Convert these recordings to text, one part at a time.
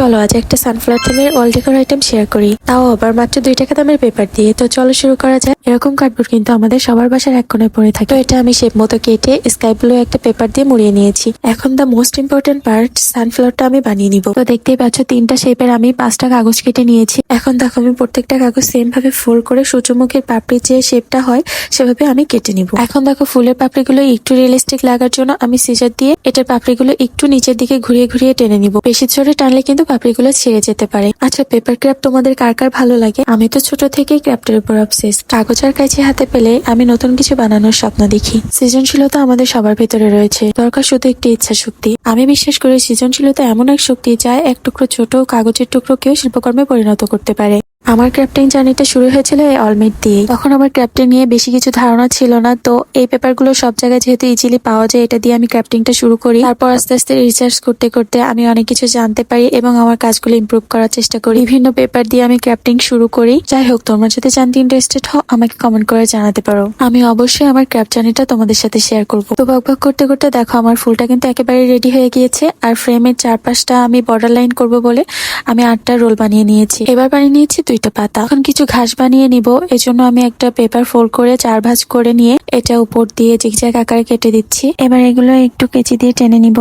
চলো আজ একটা সানফ্লাওয়ার তেলের অল ডেকোর আইটেম শেয়ার করি, তাও আবার মাত্র 2 টাকা দামের পেপার দিয়ে। তো চলো শুরু করা যায়। এরকম কার্ডবোর্ড কিন্তু আমাদের সবার বাসার এক কোণায় পড়ে থাকে। তো এটা আমি শেপ মতো কেটে স্কাই ব্লু একটা পেপার দিয়ে মুড়িয়ে নিয়েছি। এখন দা মোস্ট ইম্পর্টেন্ট পার্ট, সানফ্লাওয়ারটা আমি বানিয়ে নিব। তো দেখতেই পাচ্ছ 3টা শেপের আমি 5টা কাগজ কেটে নিয়েছি। এখন দেখো আমি প্রত্যেকটা কাগজ সেম ভাবে ফোল্ড করে সূর্যমুখীর পাপড়ির যে শেপটা হয় সেভাবে আমি কেটে নিব। এখন দেখো ফুলের পাপড়িগুলো একটু রিয়েলিস্টিক লাগার জন্য আমি সিজার দিয়ে এটার পাপড়িগুলো একটু নিচের দিকে ঘুরিয়ে ঘুরিয়ে টেনে নিব। বেশি জোরে টানলে কিন্তু পাপড়িগুলো ছেড়ে যেতে পারে। আচ্ছা, পেপার ক্রাফট তোমাদের কার কার ভালো লাগে? আমি তো ছোট থেকেই ক্রাফটের উপর অবসেস। কাগজ আর কাঁচি হাতে পেলে আমি নতুন কিছু বানানোর স্বপ্ন দেখি। সৃজনশীলতা আমাদের সবার ভেতরে রয়েছে, দরকার শুধু একটি ইচ্ছা শক্তি। আমি বিশ্বাস করি সৃজনশীলতা এমন এক শক্তি যা এক টুকরো ছোট কাগজের টুকরোকেও শিল্পকর্মে পরিণত করতে পারে। আমার ক্রাফটিং জার্নিটা শুরু হয়েছিল এই অলমেট দিয়ে। তখন আমার ক্রাফটিং নিয়ে বেশি কিছু ধারণা ছিল না, তো এই পেপারগুলো সব জায়গায় যেহেতু ইজিলি পাওয়া যায়, এটা দিয়ে আমি ক্রাফটিংটা শুরু করি। তারপর আস্তে আস্তে রিসার্চ করতে করতে আমি অনেক কিছু জানতে পারি এবং আমার কাজগুলো ইমপ্রুভ করার চেষ্টা করি। বিভিন্ন পেপার দিয়ে আমি ক্রাফটিং শুরু করি। যাই হোক, তোমরা যদি জানতে ইন্টারেস্টেড হও আমাকে কমেন্ট করে জানাতে পারো। আমি অবশ্যই আমার ক্রাফট জার্নিটা তোমাদের সাথে শেয়ার করবো। তো বকবক করতে করতে দেখো আমার ফুলটা কিন্তু একেবারে রেডি হয়ে গিয়েছে। আর ফ্রেমের চারপাশটা আমি বর্ডার লাইন করবো বলে আমি 8টা রোল বানিয়ে নিয়েছি। এবার বানিয়ে নিয়েছি 2টা পাতা। এখন কিছু ঘাস বানিয়ে নিব। এজন্য আমি একটা পেপার ফোল্ড করে 4 ভাঁজ করে নিয়ে এটা উপর দিয়ে জিগজ্যাগ আকারে কেটে দিচ্ছি। এবার এগুলো একটু কেচি দিয়ে টেনে নিব।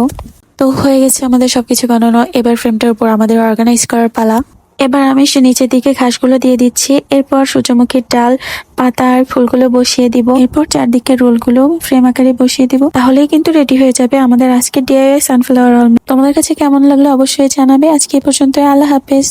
তো হয়ে গেছে আমাদের সবকিছু বানানো। এবার ফ্রেমটার উপর আমাদের অর্গানাইজ করার পালা। এবার আমি নিচের দিকে ঘাসগুলো দিয়ে দিচ্ছি। এরপর সূর্যমুখীর ডাল, পাতা আর ফুলগুলো বসিয়ে দিব। এরপর চারদিকে রোলগুলো ফ্রেম আকারে বসিয়ে দিব। তাহলেই কিন্তু রেডি হয়ে যাবে আমাদের আজকে ডিআইওয়াই সানফ্লাওয়ার অলমেট। তোমাদের কাছে কেমন লাগলো অবশ্যই জানাবে। আজকে এই পর্যন্ত, আল্লাহ হাফেজ।